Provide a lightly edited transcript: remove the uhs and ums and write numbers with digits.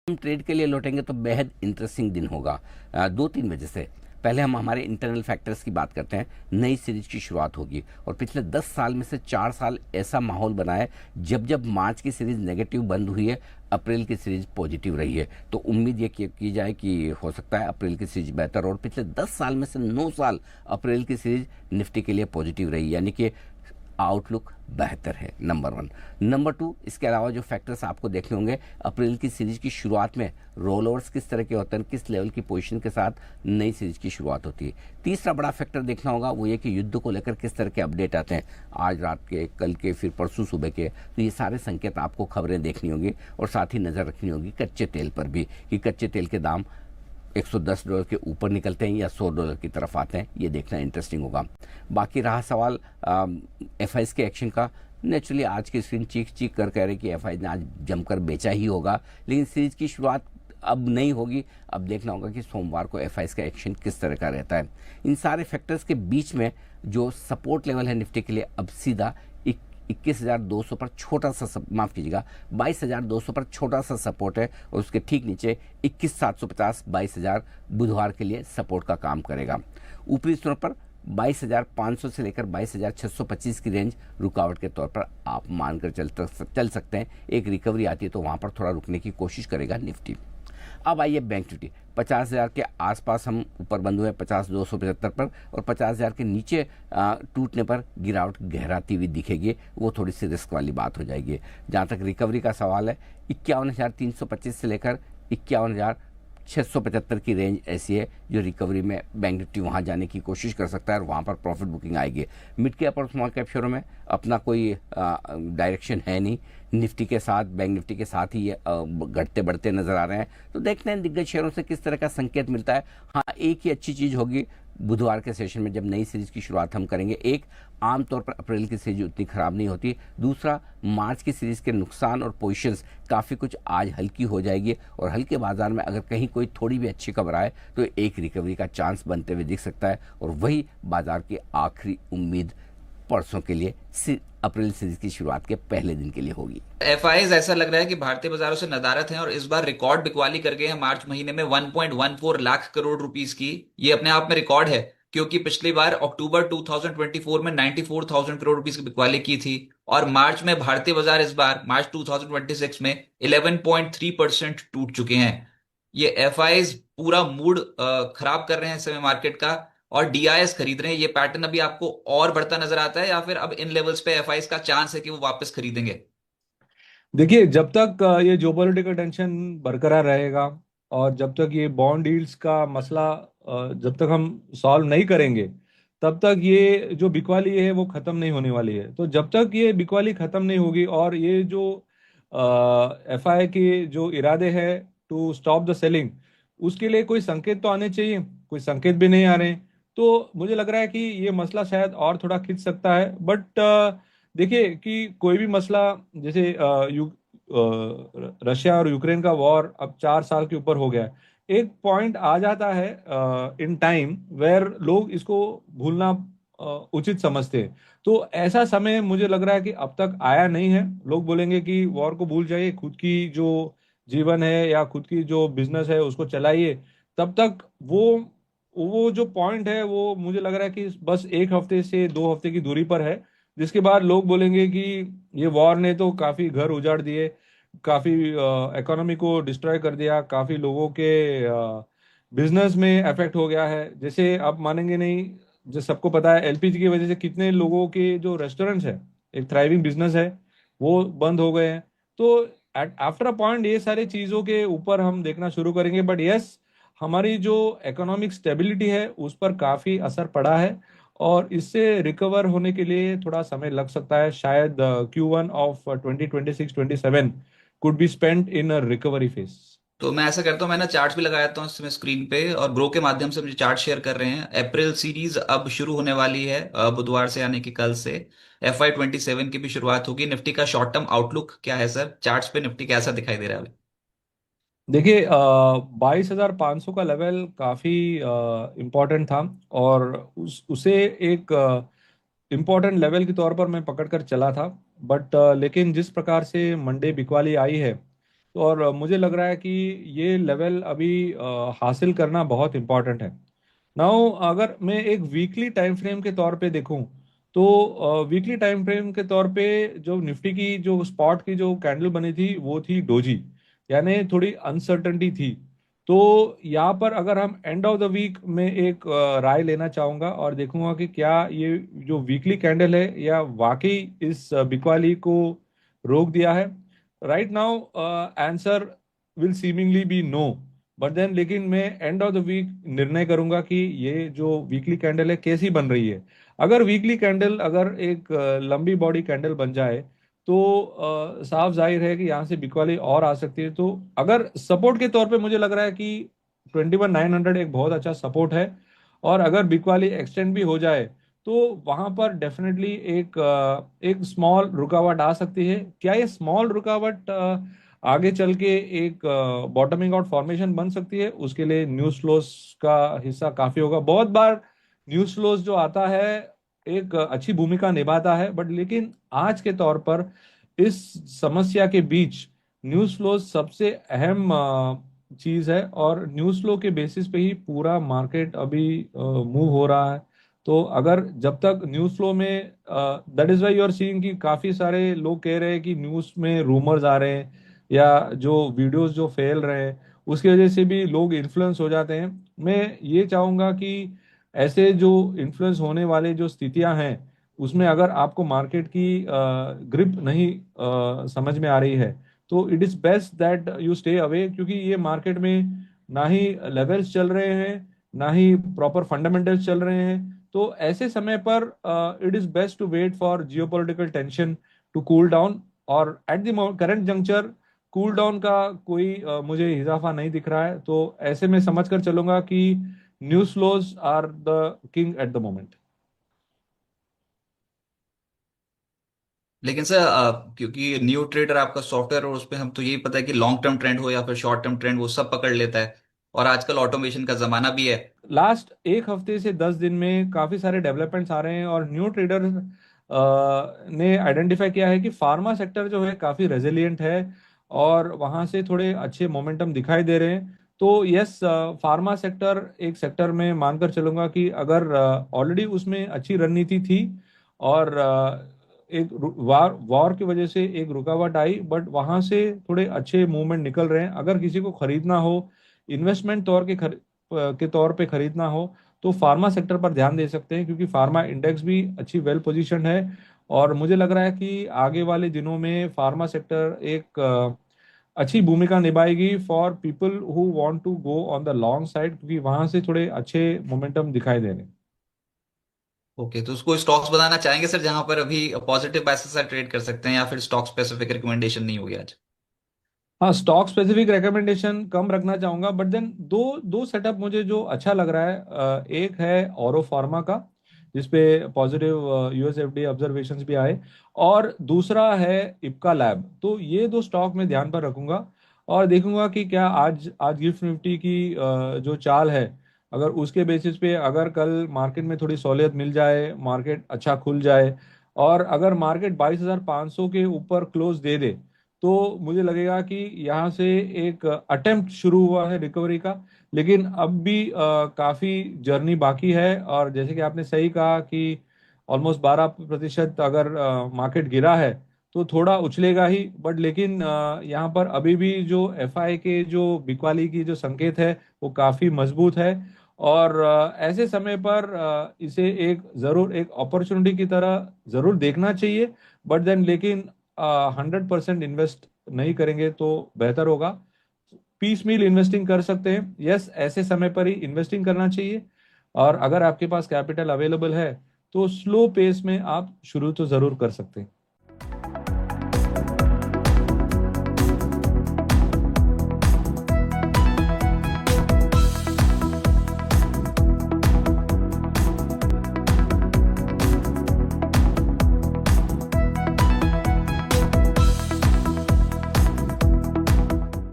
हम ट्रेड के लिए लौटेंगे तो बेहद इंटरेस्टिंग दिन होगा। दो तीन वजह से। पहले हम हमारे इंटरनल फैक्टर्स की बात करते हैं। नई सीरीज की शुरुआत होगी और पिछले 10 साल में से 4 साल ऐसा माहौल बना है जब जब मार्च की सीरीज नेगेटिव बंद हुई है, अप्रैल की सीरीज पॉजिटिव रही है। तो उम्मीद ये की जाए कि हो सकता है अप्रैल की सीरीज बेहतर, और पिछले 10 साल में से 9 साल अप्रैल की सीरीज निफ्टी के लिए पॉजिटिव रही, यानी कि आउटलुक बेहतर है। Number one. नंबर टू, इसके अलावा जो फैक्टर्स आपको देखने होंगे, अप्रैल की सीरीज की शुरुआत में रोल ओवर्स किस तरह के होते हैं, किस लेवल की पोजीशन के साथ नई सीरीज की शुरुआत होती है। तीसरा बड़ा फैक्टर देखना होगा वो ये कि युद्ध को लेकर किस तरह के अपडेट आते हैं, आज रात के, कल के, फिर परसों सुबह के। तो ये सारे संकेत आपको खबरें देखनी होगी और साथ ही नज़र रखनी होगी कच्चे तेल पर भी, कि कच्चे तेल के दाम $110 के ऊपर निकलते हैं या $100 की तरफ आते हैं। ये देखना इंटरेस्टिंग होगा। बाकी रहा सवाल एफआईज के एक्शन का, नेचुरली आज की स्क्रीन चीख चीख कर कह रहे कि एफआईज ने आज जमकर बेचा ही होगा, लेकिन सीरीज की शुरुआत अब नहीं होगी। अब देखना होगा कि सोमवार को एफआईज का एक्शन किस तरह का रहता है। इन सारे फैक्टर्स के बीच में जो सपोर्ट लेवल है निफ्टी के लिए, अब सीधा 21,200 पर छोटा सा माफ कीजिएगा 22,200 पर छोटा सा सपोर्ट है, और उसके ठीक नीचे 21,750 22,000 बुधवार के लिए सपोर्ट का काम करेगा। ऊपरी स्तरों पर 22,500 से लेकर 22,625 की रेंज रुकावट के तौर पर आप मानकर चल सकते हैं। एक रिकवरी आती है तो वहां पर थोड़ा रुकने की कोशिश करेगा निफ्टी। अब आइए बैंक निफ्टी। 50,000 के आसपास हम ऊपर बंद हुए 50,275 पर, और 50,000 के नीचे टूटने पर गिरावट गहराती हुई दिखेगी। वो थोड़ी सी रिस्क वाली बात हो जाएगी। जहाँ तक रिकवरी का सवाल है, 51,325 से लेकर 51,675 की रेंज ऐसी है जो रिकवरी में बैंक निफ्टी वहाँ जाने की कोशिश कर सकता है और वहाँ पर प्रॉफिट बुकिंग आएगी। मिड कैप और स्मॉल कैप शेयरों में अपना कोई डायरेक्शन है नहीं। निफ्टी के साथ, बैंक निफ्टी के साथ ही ये घटते बढ़ते नजर आ रहे हैं। तो देखते हैं दिग्गज शेयरों से किस तरह का संकेत मिलता है। हाँ, एक ही अच्छी चीज़ होगी बुधवार के सेशन में जब नई सीरीज की शुरुआत हम करेंगे। एक, आमतौर पर अप्रैल की सीरीज उतनी खराब नहीं होती। दूसरा, मार्च की सीरीज के नुकसान और पोजीशंस काफ़ी कुछ आज हल्की हो जाएगी, और हल्के बाजार में अगर कहीं कोई थोड़ी भी अच्छी खबर आए तो एक रिकवरी का चांस बनते हुए दिख सकता है, और वही बाजार की आखिरी उम्मीद परसों के लिए अप्रैल सीरीज की शुरुआत के पहले दिन के लिए होगी। एफआईज ऐसा लग रहा है कि भारतीय बाजारों से नदारत हैं और इस बार रिकॉर्ड बिकवाली कर गए हैं। मार्च महीने में 1.14 लाख करोड़ रुपीस की, ये अपने आप में रिकॉर्ड है, क्योंकि पिछली बार अक्टूबर 2024 में 94,000 करोड़ रुपीस की बिकवाली की थी। और मार्च में भारतीय बाजार इस बार मार्च 2026 में 11.3% टूट चुके हैं। ये एफआईज पूरा मूड खराब कर रहे हैं इस समय मार्केट का, और डीआईएस खरीद रहे हैं। ये पैटर्न अभी आपको और बढ़ता नजर आता है, या फिर अब इन लेवल्स पे एफआईज का चांस है कि वो वापस खरीदेंगे? देखिए, जब तक ये जियोपॉलिटिकल टेंशन बरकरार रहेगा और जब तक ये बॉन्ड डील्स का मसला जब तक हम सॉल्व नहीं करेंगे, तब तक ये जो बिकवाली है वो खत्म नहीं होने वाली है। तो जब तक ये बिकवाली खत्म नहीं होगी और ये जो एफआई के जो इरादे हैं टू स्टॉप द सेलिंग, उसके लिए कोई संकेत तो आने चाहिए। कोई संकेत भी नहीं आ रहे हैं, तो मुझे लग रहा है कि ये मसला शायद और थोड़ा खिंच सकता है। बट देखिए कि कोई भी मसला, जैसे रशिया और यूक्रेन का वॉर अब 4 साल के ऊपर हो गया है, एक पॉइंट आ जाता है इन टाइम वेयर लोग इसको भूलना उचित समझते हैं। तो ऐसा समय मुझे लग रहा है कि अब तक आया नहीं है। लोग बोलेंगे कि वॉर को भूल जाइए, खुद की जो जीवन है या खुद की जो बिजनेस है उसको चलाइए। तब तक वो जो पॉइंट है वो मुझे लग रहा है कि बस 1 हफ्ते से 2 हफ्ते की दूरी पर है, जिसके बाद लोग बोलेंगे कि ये वॉर ने तो काफी घर उजाड़ दिए, काफी इकोनॉमी को डिस्ट्रॉय कर दिया, काफी लोगों के बिजनेस में इफेक्ट हो गया है। जैसे आप मानेंगे नहीं, जो सबको पता है एलपीजी की वजह से कितने लोगों के जो रेस्टोरेंट्स है, एक थ्राइविंग बिजनेस है, वो बंद हो गए हैं। तो आफ्टर अ पॉइंट ये सारी चीजों के ऊपर हम देखना शुरू करेंगे। बट यस, हमारी जो इकोनॉमिक स्टेबिलिटी है उस पर काफी असर पड़ा है, और इससे रिकवर होने के लिए थोड़ा समय लग सकता है। शायद Q1 of 2026-27 could be spent in a recovery phase. तो मैं ऐसा करता हूँ, मैं ना चार्ट्स भी लगा देता हूँ इसमें स्क्रीन पे, और ग्रो के माध्यम से मुझे चार्ट शेयर कर रहे हैं। अप्रैल सीरीज अब शुरू होने वाली है बुधवार से, यानी कि कल से FY27 की भी शुरुआत होगी। निफ्टी का शॉर्ट टर्म आउटलुक क्या है सर? चार्ट्स पे निफ्टी कैसा दिखाई दे रहा है अभी? देखिए, 22,500 का लेवल काफी इम्पोर्टेंट था, और उसे एक इम्पोर्टेंट लेवल के तौर पर मैं पकड़ कर चला था। बट लेकिन जिस प्रकार से मंडे बिकवाली आई है, और मुझे लग रहा है कि ये लेवल अभी हासिल करना बहुत इंपॉर्टेंट है। नाउ अगर मैं एक वीकली टाइम फ्रेम के तौर पे देखूं, तो वीकली टाइम फ्रेम के तौर पे जो निफ्टी की जो स्पॉट की जो कैंडल बनी थी वो थी डोजी, यानी थोड़ी अनसर्टनिटी थी। तो यहाँ पर अगर हम एंड ऑफ द वीक में एक राय लेना चाहूंगा और देखूंगा कि क्या ये जो वीकली कैंडल है या वाकई इस बिकवाली को रोक दिया है। Right now answer will seemingly be no, but then लेकिन मैं एंड ऑफ द वीक निर्णय करूंगा कि ये जो वीकली कैंडल है कैसी बन रही है। अगर वीकली कैंडल अगर एक लंबी बॉडी कैंडल बन जाए तो साफ जाहिर है कि यहाँ से बिकवाली और आ सकती है। तो अगर सपोर्ट के तौर पे मुझे लग रहा है कि 21,900 एक बहुत अच्छा सपोर्ट है, और अगर बिकवाली एक्सटेंड भी हो जाए तो वहां पर डेफिनेटली एक स्मॉल रुकावट आ सकती है। क्या ये स्मॉल रुकावट आगे चल के एक बॉटमिंग आउट फॉर्मेशन बन सकती है? उसके लिए न्यूज फ्लोस का हिस्सा काफी होगा। बहुत बार न्यूज फ्लोस जो आता है एक अच्छी भूमिका निभाता है, बट लेकिन आज के तौर पर इस समस्या के बीच न्यूज फ्लो सबसे अहम चीज है, और न्यूज फ्लो के बेसिस पे ही पूरा मार्केट अभी मूव हो रहा है। तो अगर जब तक न्यूज फ्लो में, that is why you are seeing कि काफी सारे लोग कह रहे हैं कि न्यूज में रूमर्स आ रहे हैं या जो वीडियोस जो फैल रहे हैं उसकी वजह से भी लोग इन्फ्लुएंस हो जाते हैं। मैं ये चाहूंगा कि ऐसे जो इन्फ्लुएंस होने वाले जो स्थितियां हैं उसमें अगर आपको मार्केट की ग्रिप नहीं समझ में आ रही है तो it is best that you stay away, क्योंकि ये मार्केट में ना ही लेवल्स चल रहे हैं ना ही प्रॉपर फंडामेंटल्स चल रहे हैं। तो ऐसे समय पर it is best to wait for geopolitical tension to cool down, और at the current juncture cool down का कोई मुझे इजाफा नहीं दिख रहा है। तो ऐसे में समझ कर चलूंगा कि news flows are the king at the moment. लेकिन सर क्योंकि न्यू ट्रेडर आपका सॉफ्टवेयर और उसपे हम तो यही पता है कि लॉन्ग टर्म ट्रेंड हो या फिर शॉर्ट टर्म ट्रेंड वो सब पकड़ लेता है, और आजकल ऑटोमेशन का जमाना भी है। लास्ट एक हफ्ते से 10 दिन में काफी सारे डेवलपमेंट्स आ रहे हैं, और न्यू ट्रेडर ने आइडेंटिफाई किया है कि फार्मा सेक्टर जो है काफी रेजिलिएंट है और वहां से थोड़े अच्छे मोमेंटम दिखाई दे रहे हैं। तो यस, फार्मा सेक्टर एक सेक्टर में मानकर चलूंगा कि अगर ऑलरेडी उसमें अच्छी रणनीति थी और एक वार वॉर की वजह से एक रुकावट आई, बट वहां से थोड़े अच्छे मूवमेंट निकल रहे हैं। अगर किसी को खरीदना हो, इन्वेस्टमेंट के तौर पे खरीदना हो, तो फार्मा सेक्टर पर ध्यान दे सकते हैं, क्योंकि फार्मा इंडेक्स भी अच्छी वेल पोजीशन है। और मुझे लग रहा है कि आगे वाले दिनों में फार्मा सेक्टर एक अच्छी भूमिका निभाएगी for people who want to go on the long side, क्योंकि वहां से थोड़े अच्छे मोमेंटम दिखाई दे रहे हैं। ओके, तो उसको स्टॉक्स बताना चाहेंगे सर जहां पर अभी पॉजिटिव बायसेस से ट्रेड कर सकते हैं, या फिर स्टॉक स्पेसिफिक रिकमेंडेशन नहीं होगी आज? हाँ, स्टॉक स्पेसिफिक रिकमेंडेशन कम रखना चाहूंगा, बट देन दो दो सेटअप मुझे जो अच्छा लग रहा है, एक है औरो फार्मा का जिसपे पॉजिटिव यूएसएफडी ऑब्जर्वेशंस भी आए, और दूसरा है इप्का लैब। तो ये दो स्टॉक मैं ध्यान पर रखूंगा और देखूंगा कि क्या आज आज गिफ्ट निफ्टी की जो चाल है, अगर उसके बेसिस पे अगर कल मार्केट में थोड़ी सहूलियत मिल जाए, मार्केट अच्छा खुल जाए, और अगर मार्केट 22,500 के ऊपर क्लोज दे दे, तो मुझे लगेगा कि यहाँ से एक अटेम्प्ट शुरू हुआ है रिकवरी का। लेकिन अब भी काफी जर्नी बाकी है, और जैसे कि आपने सही कहा कि ऑलमोस्ट 12% अगर मार्केट गिरा है तो थोड़ा उछलेगा ही, बट लेकिन यहाँ पर अभी भी जो एफआई के जो बिकवाली की जो संकेत है वो काफी मजबूत है। और ऐसे समय पर इसे एक जरूर एक अपॉर्चुनिटी की तरह जरूर देखना चाहिए, बट देन लेकिन 100% इन्वेस्ट नहीं करेंगे तो बेहतर होगा। पीस मील इन्वेस्टिंग कर सकते हैं, यस, ऐसे समय पर ही इन्वेस्टिंग करना चाहिए। और अगर आपके पास कैपिटल अवेलेबल है तो स्लो पेस में आप शुरू तो जरूर कर सकते हैं।